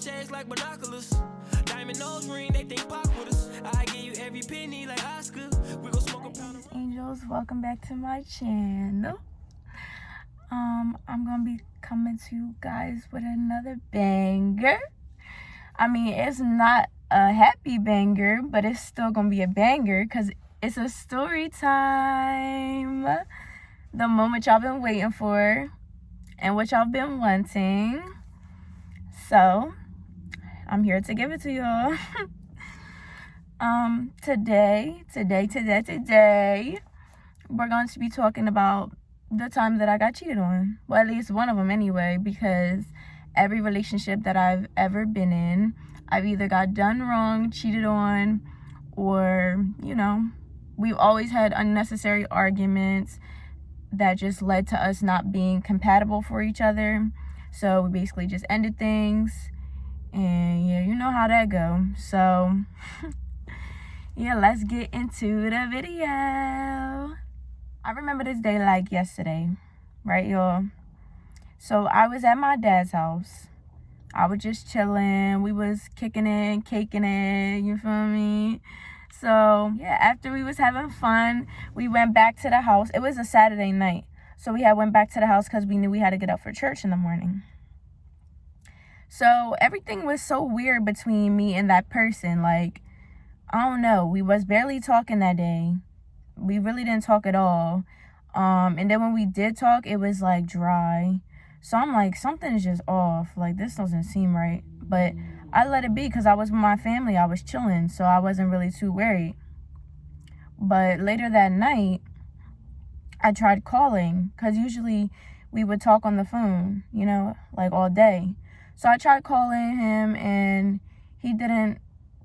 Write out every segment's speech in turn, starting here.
shades like binoculars. Diamond nose ring, they think pop with us. I give you every penny like Oscar. We gon' smoke a pound of angels, welcome back to my channel. I'm gonna be coming to you guys with another banger. I mean, it's not a happy banger, but it's still gonna be a banger because it's a story time. The moment y'all been waiting for and what y'all been wanting. So I'm here to give it to y'all. Today, we're going to be talking about the time that I got cheated on. Well, at least one of them anyway, because every relationship that I've ever been in, I've either got done wrong, cheated on, or, we've always had unnecessary arguments that just led to us not being compatible for each other. So we basically just ended things, and yeah, you know how that go. So yeah, let's get into the video. I remember this day like yesterday, right, y'all? So I was at my dad's house. I was just chilling. We was kicking it, caking it, you feel me? So yeah, after we was having fun, we went back to the house. It was a Saturday night. So we went back to the house because we knew we had to get up for church in the morning. So everything was so weird between me and that person. Like, I don't know. We was barely talking that day. We really didn't talk at all. And then when we did talk, it was like dry. So I'm like, something is just off. Like, this doesn't seem right. But I let it be because I was with my family. I was chilling. So I wasn't really too worried. But later that night, I tried calling because usually we would talk on the phone, like all day. So I tried calling him and he didn't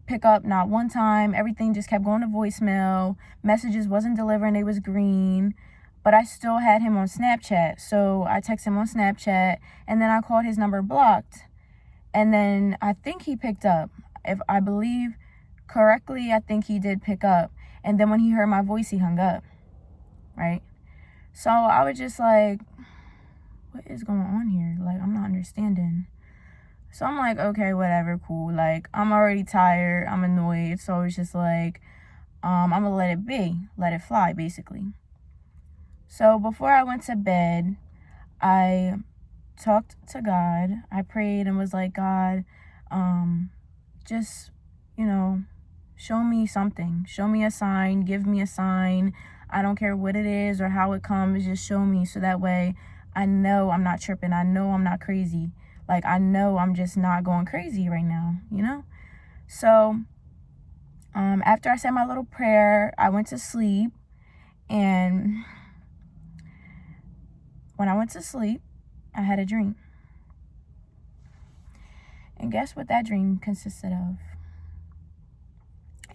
pick up not one time. Everything just kept going to voicemail. Messages wasn't delivering. They was green. But I still had him on Snapchat. So I texted him on Snapchat and then I called his number blocked. And then I think he picked up. If I believe correctly, I think he did pick up. And then when he heard my voice, he hung up. Right? So I was just like, what is going on here? Like, I'm not understanding. So I'm like, okay, whatever, cool. Like, I'm already tired. I'm annoyed. So it's just like, I'm going to let it be. Let it fly, basically. So before I went to bed, I talked to God. I prayed and was like, God, just, show me something. Show me a sign. Give me a sign. I don't care what it is or how it comes. Just show me so that way I know I'm not tripping. I know I'm not crazy. Like, I know I'm just not going crazy right now, So, after I said my little prayer, I went to sleep. And when I went to sleep, I had a dream. And guess what that dream consisted of?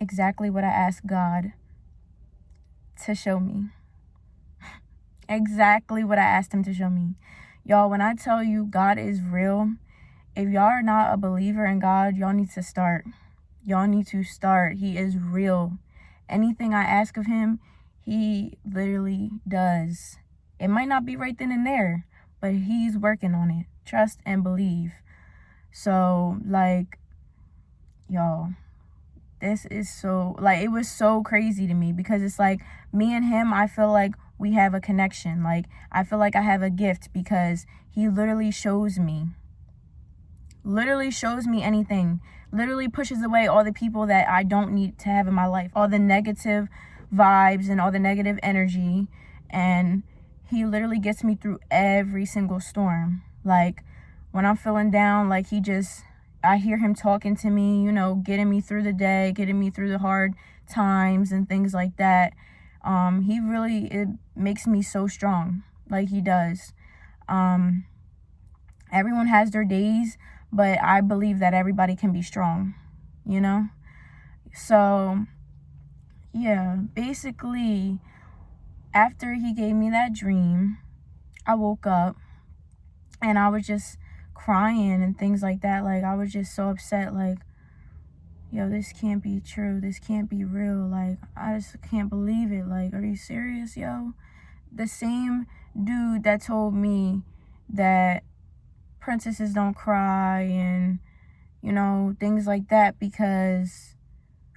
Exactly what I asked God to show me. Exactly what I asked him to show me. Y'all, when I tell you God is real, if y'all are not a believer in God, y'all need to start. Y'all need to start. He is real. Anything I ask of him, he literally does. It might not be right then and there, but he's working on it. Trust and believe. So, like, y'all, this is so, like, it was so crazy to me because it's like me and him, I feel like we have a connection. Like, I feel like I have a gift because he literally shows me anything, literally pushes away all the people that I don't need to have in my life, all the negative vibes and all the negative energy. And he literally gets me through every single storm. Like, when I'm feeling down, like, I hear him talking to me, getting me through the day, getting me through the hard times and things like that. It makes me so strong. Like, he does. Everyone has their days, but I believe that everybody can be strong, So, yeah, basically, after he gave me that dream, I woke up and I was just crying and things like that. Like, I was just so upset. Like, yo, this can't be true. This can't be real. Like, I just can't believe it. Like, are you serious, yo? The same dude that told me that princesses don't cry and, you know, things like that, because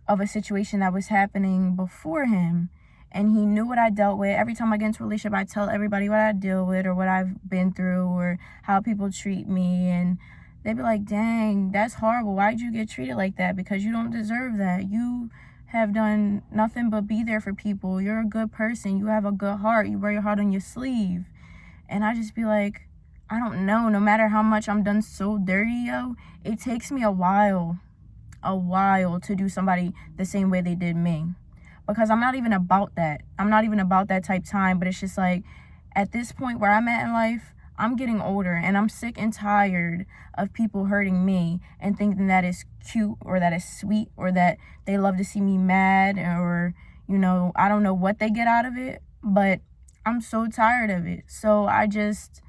of a situation that was happening before him. And he knew what I dealt with. Every time I get into a relationship, I tell everybody what I deal with or what I've been through or how people treat me. And they'd be like, dang, that's horrible. Why'd you get treated like that? Because you don't deserve that. You have done nothing but be there for people. You're a good person. You have a good heart. You wear your heart on your sleeve. And I just be like, I don't know. No matter how much I'm done so dirty, yo, it takes me a while to do somebody the same way they did me, because I'm not even about that. I'm not even about that type time. But it's just like, at this point where I'm at in life, I'm getting older and I'm sick and tired of people hurting me and thinking that it's cute or that it's sweet or that they love to see me mad, or, you know, I don't know what they get out of it, but I'm so tired of it. So I just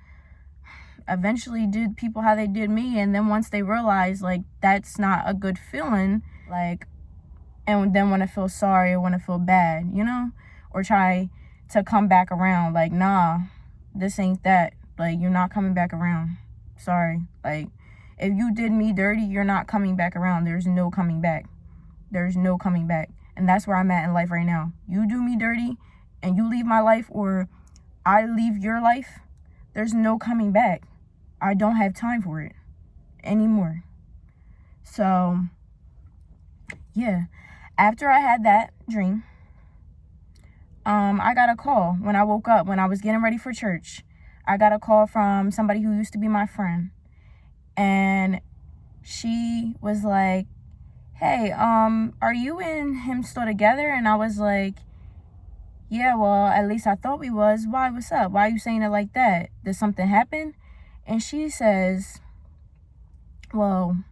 eventually did people how they did me. And then once they realize, like, that's not a good feeling, like, and then want to feel sorry or want to feel bad, you know, or try to come back around, like, nah, this ain't that. Like, you're not coming back around. Sorry. Like, if you did me dirty, you're not coming back around. There's no coming back. There's no coming back. And that's where I'm at in life right now. You do me dirty and you leave my life, or I leave your life, there's no coming back. I don't have time for it anymore. So, yeah. After I had that dream, I got a call when I woke up, when I was getting ready for church. I got a call from somebody who used to be my friend. And she was like, hey, are you and him still together? And I was like, yeah, well, at least I thought we was. Why? What's up? Why are you saying it like that? Did something happen? And she says, well,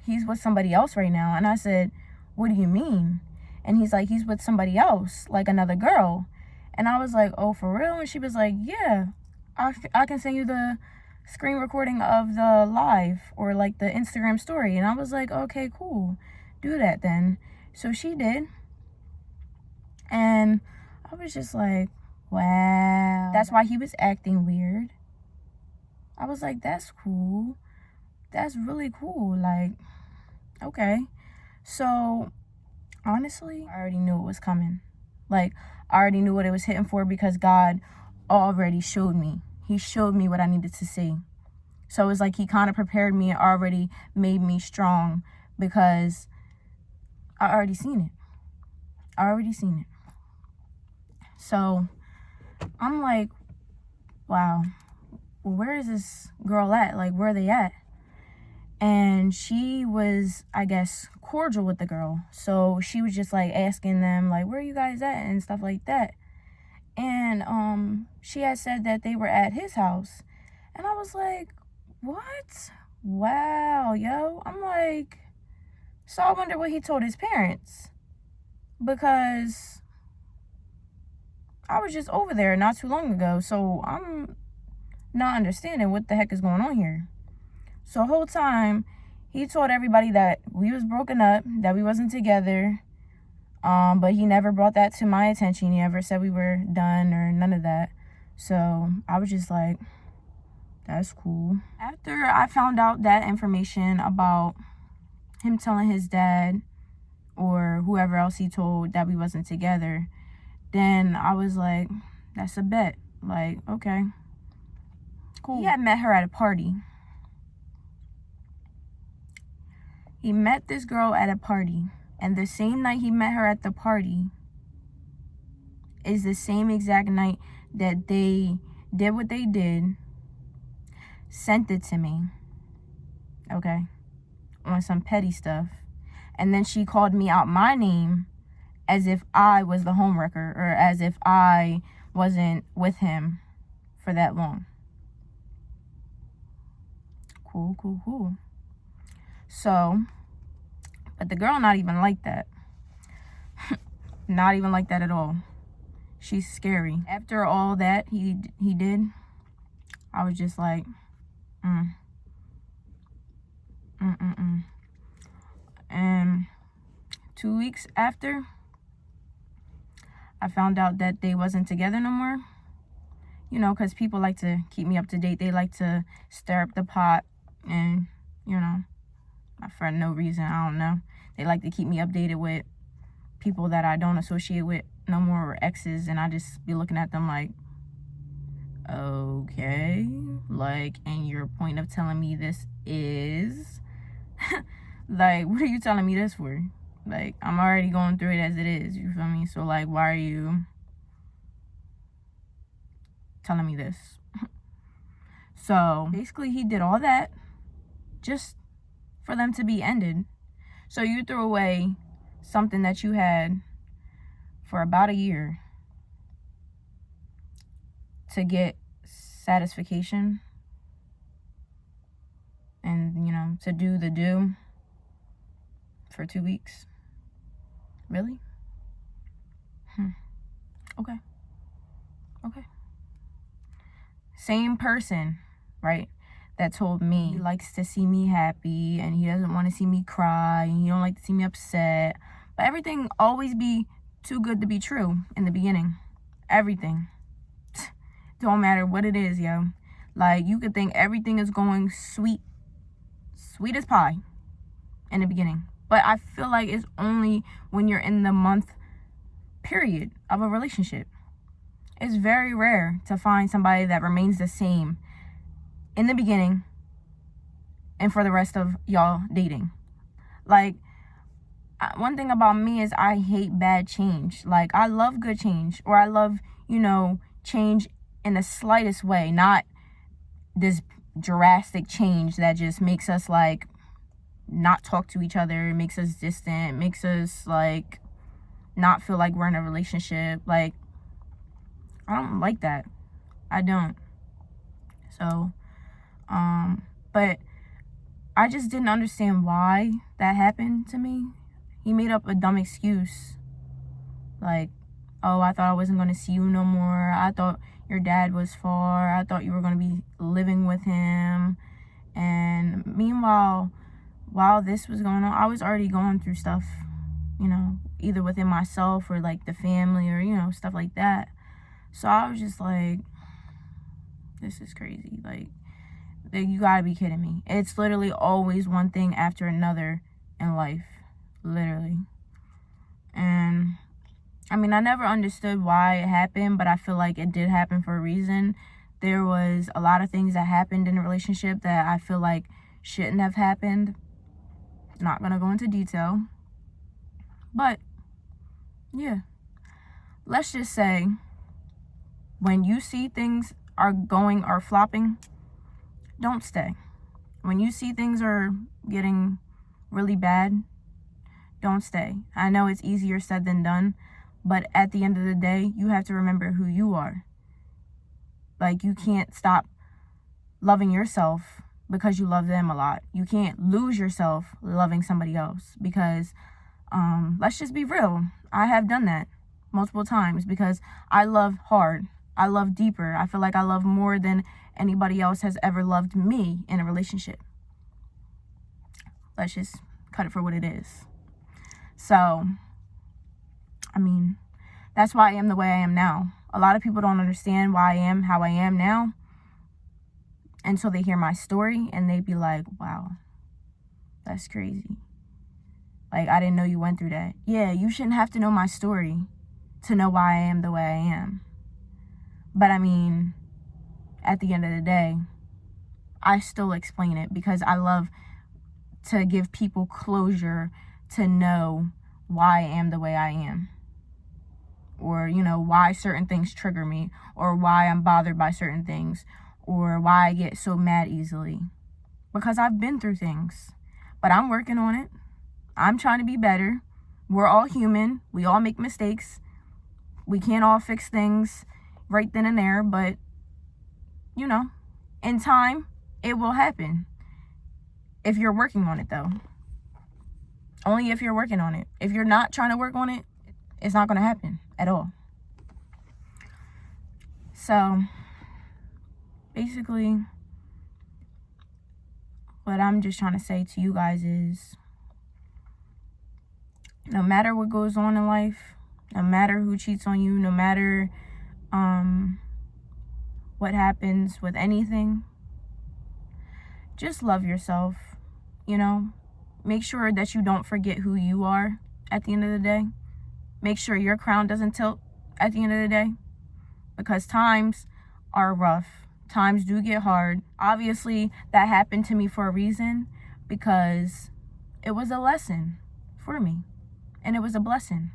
he's with somebody else right now. And I said, what do you mean? And he's like, he's with somebody else, like another girl. And I was like, oh, for real? And she was like, yeah, I can send you the screen recording of the live or like the Instagram story. And I was like, okay, cool. Do that then. So she did. And I was just like, wow. That's why he was acting weird. I was like, that's cool. That's really cool. Like, okay. So, honestly, I already knew it was coming. Like, I already knew what it was hitting for, because God already showed me. He showed me what I needed to see. So it was like he kind of prepared me and already made me strong, because I already seen it. So I'm like, wow, well, where is this girl at? Like, where are they at? And she was, I guess, cordial with the girl. So she was just like asking them, like, where are you guys at? And stuff like that. And she had said that they were at his house. And I was like, what? Wow, yo. I'm like, so I wonder what he told his parents. Because I was just over there not too long ago. So I'm not understanding what the heck is going on here. So the whole time, he told everybody that we was broken up, that we wasn't together. But he never brought that to my attention. He never said we were done or none of that. So I was just like, that's cool. After I found out that information about him telling his dad or whoever else he told that we wasn't together, then I was like, that's a bet. Like, okay, cool. He had met her at a party. He met this girl at a party. And the same night he met her at the party is the same exact night that they did what they did, sent it to me, okay, on some petty stuff. And then she called me out my name as if I was the homewrecker, or as if I wasn't with him for that long. Cool. So, but the girl not even like that. Not even like that at all. She's scary. After all that he did, I was just like, And 2 weeks after, I found out that they wasn't together no more. You know, because people like to keep me up to date. They like to stir up the pot and, you know, for no reason. I don't know. They like to keep me updated with people that I don't associate with no more, or exes, and I just be looking at them like, okay, like, and your point of telling me this is like, what are you telling me this for? Like, I'm already going through it as it is, you feel me? So like, why are you telling me this? So basically he did all that just for them to be ended. So you threw away something that you had for about a year to get satisfaction and, you know, to do the do for 2 weeks. Really? Okay. Same person, right, that told me he likes to see me happy and he doesn't want to see me cry and he don't like to see me upset. But everything always be too good to be true in the beginning. Everything. Don't matter what it is, yo. Like, you could think everything is going sweet as pie in the beginning. But I feel like it's only when you're in the month period of a relationship. It's very rare to find somebody that remains the same in the beginning and for the rest of y'all dating. Like, one thing about me is I hate bad change. Like, I love good change, or I love, you know, change in the slightest way, not this drastic change that just makes us like not talk to each other, makes us distant, makes us like not feel like we're in a relationship. Like, I don't like that. I don't. So, but I just didn't understand why that happened to me. He made up a dumb excuse. Like, oh, I thought I wasn't going to see you no more. I thought your dad was far. I thought you were going to be living with him. And meanwhile, while this was going on, I was already going through stuff, you know, either within myself or like the family or, you know, stuff like that. So I was just like, this is crazy. Like, you gotta be kidding me. It's literally always one thing after another in life. Literally. And I mean, I never understood why it happened, but I feel like it did happen for a reason. There was a lot of things that happened in a relationship that I feel like shouldn't have happened. Not gonna go into detail. But, yeah. Let's just say, when you see things are flopping, don't stay. When you see things are getting really bad, don't stay. I know it's easier said than done, but at the end of the day, you have to remember who you are. Like, you can't stop loving yourself because you love them a lot. You can't lose yourself loving somebody else because, let's just be real. I have done that multiple times because I love hard. I love deeper. I feel like I love more than anybody else has ever loved me in a relationship. Let's just cut it for what it is. So, I mean, that's why I am the way I am now. A lot of people don't understand why I am how I am now until they hear my story and they be like, wow, that's crazy. Like, I didn't know you went through that. Yeah, you shouldn't have to know my story to know why I am the way I am. But I mean, at the end of the day, I still explain it because I love to give people closure to know why I am the way I am. Or, you know, why certain things trigger me, or why I'm bothered by certain things, or why I get so mad easily. Because I've been through things, but I'm working on it. I'm trying to be better. We're all human. We all make mistakes. We can't all fix things right then and there, but, you know, in time, it will happen. If you're working on it, though. Only if you're working on it. If you're not trying to work on it, it's not going to happen at all. So, basically, what I'm just trying to say to you guys is, no matter what goes on in life, no matter who cheats on you, no matter what happens with anything, just love yourself, you know? make sure that you don't forget who you are at the end of the day. Make sure your crown doesn't tilt at the end of the day, because times are rough. Times do get hard. Obviously, that happened to me for a reason, because it was a lesson for me, and it was a blessing.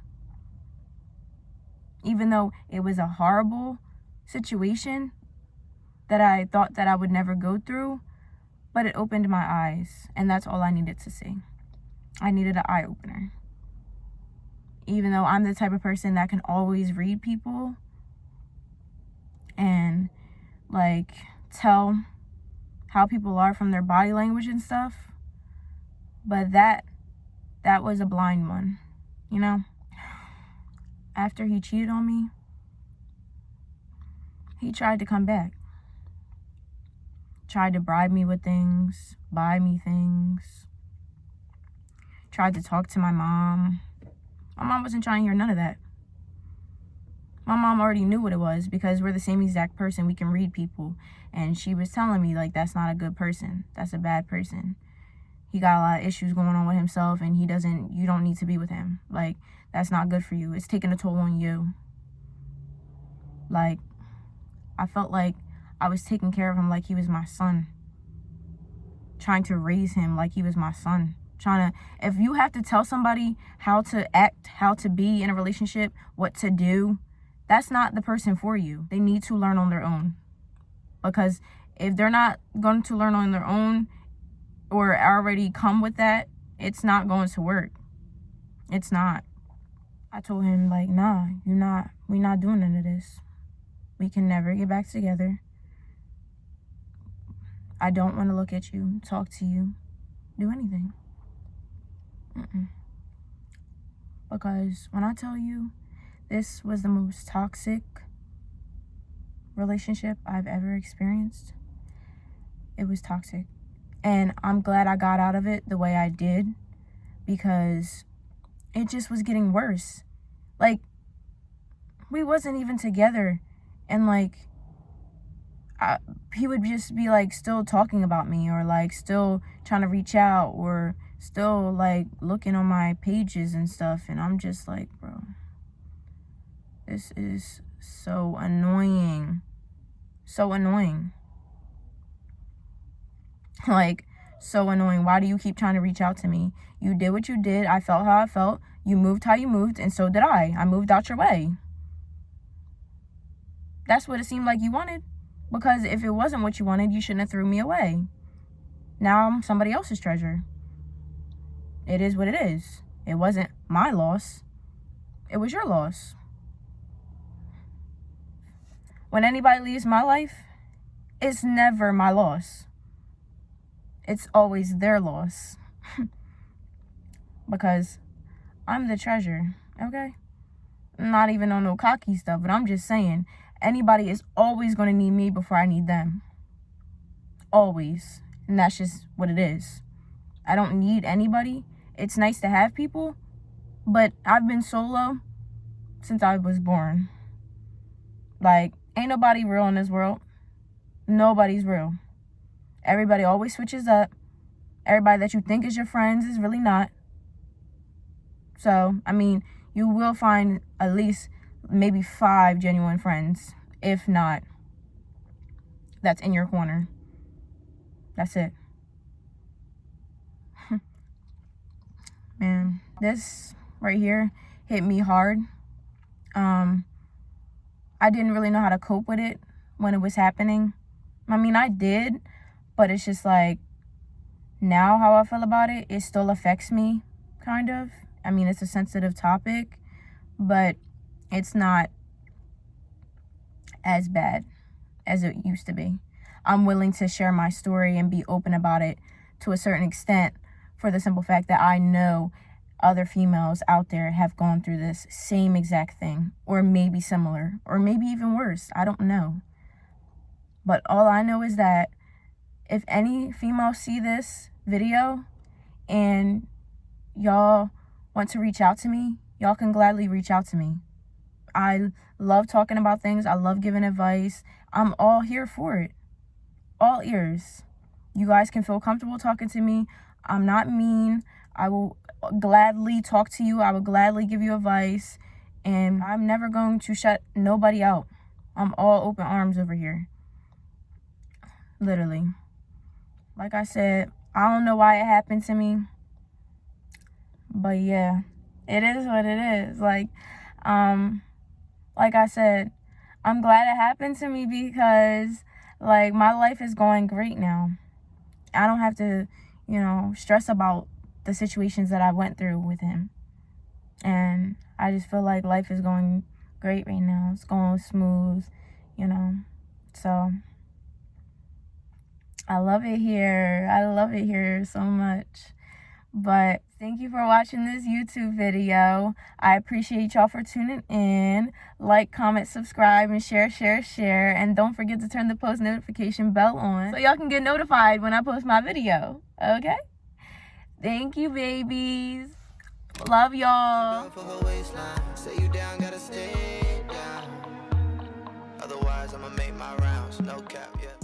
Even though it was a horrible situation that I thought that I would never go through, but it opened my eyes, and that's all I needed to see. I needed an eye opener. Even though I'm the type of person that can always read people and like tell how people are from their body language and stuff, but that was a blind one, you know? After he cheated on me, he tried to come back. Tried to bribe me with things, buy me things. Tried to talk to my mom. My mom wasn't trying to hear none of that. My mom already knew what it was, because we're the same exact person. We can read people. And she was telling me, like, that's not a good person. That's a bad person. He got a lot of issues going on with himself, and you don't need to be with him. Like, that's not good for you. It's taking a toll on you. Like, I felt like I was taking care of him like he was my son. Trying to raise him like he was my son. If you have to tell somebody how to act, how to be in a relationship, what to do, that's not the person for you. They need to learn on their own. Because if they're not going to learn on their own, or already come with that, it's not going to work. It's not. I told him, like, nah, we not doing none of this. We can never get back together. I don't want to look at you, talk to you, do anything. Because when I tell you, this was the most toxic relationship I've ever experienced. It was toxic. And I'm glad I got out of it the way I did, because it just was getting worse. Like, we wasn't even together, and like, he would just be like still talking about me, or like still trying to reach out, or still like looking on my pages and stuff. And I'm just like, bro, this is so annoying. So annoying. Like, so annoying. Why do you keep trying to reach out to me? You did what you did. I felt how I felt. You moved how you moved, and so did I. I moved out your way. That's what it seemed like you wanted. Because if it wasn't what you wanted, you shouldn't have threw me away. Now I'm somebody else's treasure. It is what it is. It wasn't my loss. It was your loss. When anybody leaves my life, it's never my loss. It's always their loss. Because I'm the treasure, okay? Not even on no cocky stuff, but I'm just saying, anybody is always going to need me before I need them. Always. And that's just what it is. I don't need anybody. It's nice to have people, but I've been solo since I was born. Like, ain't nobody real in this world. Nobody's real. Everybody always switches up. Everybody that you think is your friends is really not. So, I mean, you will find at least maybe 5 genuine friends. If not, that's in your corner. That's it. Man, this right here hit me hard. I didn't really know how to cope with it when it was happening. I mean, I did, but it's just like, now how I feel about it, it still affects me, kind of. I mean, it's a sensitive topic, but it's not as bad as it used to be. I'm willing to share my story and be open about it to a certain extent, for the simple fact that I know other females out there have gone through this same exact thing, or maybe similar, or maybe even worse. I don't know. But all I know is that if any females see this video and y'all want to reach out to me, y'all can gladly reach out to me. I love talking about things. I love giving advice. I'm all here for it. All ears. You guys can feel comfortable talking to me. I'm not mean. I will gladly talk to you. I will gladly give you advice. And I'm never going to shut nobody out. I'm all open arms over here. Literally. Like I said, I don't know why it happened to me. But yeah, it is what it is. Like I said, I'm glad it happened to me because, like, my life is going great now. I don't have to, you know, stress about the situations that I went through with him. And I just feel like life is going great right now. It's going smooth, you know. So I love it here. I love it here so much. But thank you for watching this YouTube video. I appreciate y'all for tuning in. Like, comment, subscribe, and share. And don't forget to turn the post notification bell on so y'all can get notified when I post my video. Okay? Thank you, babies. Love y'all. Otherwise, I'ma make my rounds. No cap, yeah.